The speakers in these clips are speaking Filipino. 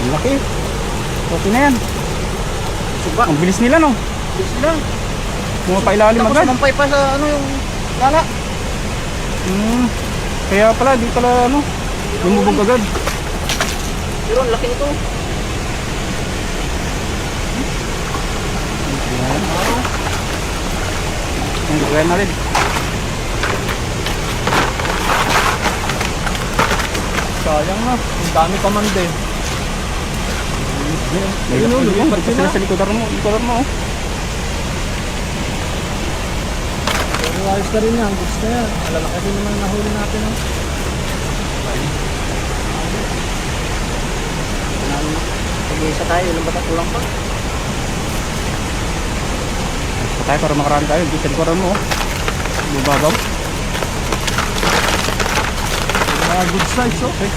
Ang laki. Okay na yan. Suba. Ang bilis nila, no? Bilis lang. Pumapailalim Tapos agad. sumampay pa sa ano yung lala. Kaya pala, di pala ano, lumubog agad. Pero ang laki nito. Ang gagawin na rin. Sayang na. Ang dami pa man din. Ayun, lumipad sila sa likodan mo. Likodan mo, oh. Pero ayos na rin yan. Goods na yan. Malalaki din naman nahuli natin. Oh. Pag-iisa tayo. Ilang bata kulang pa. Patay para makaraan tayo. Sa likodan mo, oh. Bubabaw. Mga good size, oh. Okay.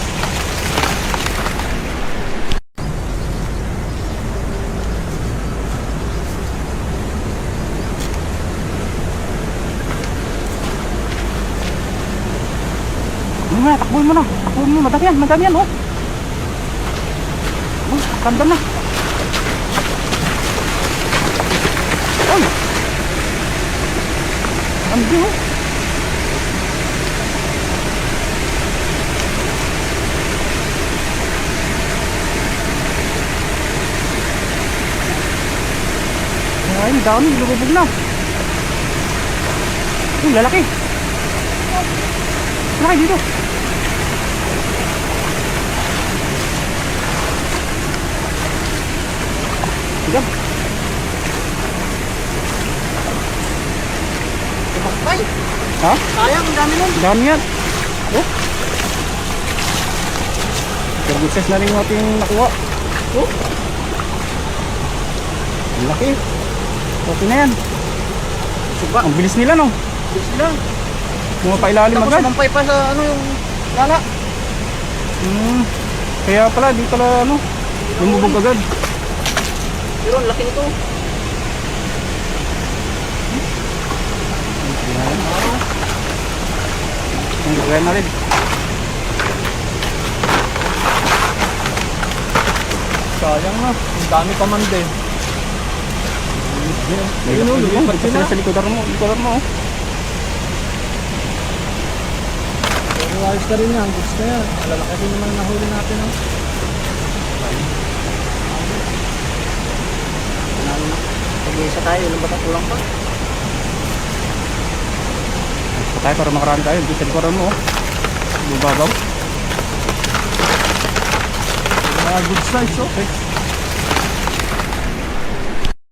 Takbuhin mo na. Takbuhin mo. Madami yan. Madami yan, oh. Oh, ganda na. Ay. Ganda, oh. Ay, dami. Lumubog na. Uy, lalaki. Lalaki dito. Diyan. Tumakbay. Ha? Sayang, ang dami nun. Dami yan. Oh. Services na rin yung ating nakuha. Oh. Ang laki. Okay na yan. Suba. Ang bilis nila, no? Bilis lang. Pumapailalim Tapos agad. sumampay pa sa ano yung lala. Kaya pala, di pala ano, lumubog agad. Pero ang laki nito. Ang gagawin na rin. Sayang na. Ang dami pa man din. Ayun, lumipad sila sa likodan mo. Likodan mo, oh. Pero ayos na rin yan. Goods na yan. Malalaki din naman nahuli natin. Oh. Pag-iisa tayo. Ilang bata kulang pa. Patay para makaraan tayo. Sa likodan mo, oh. Bubabaw. Mga good size, oh. Okay.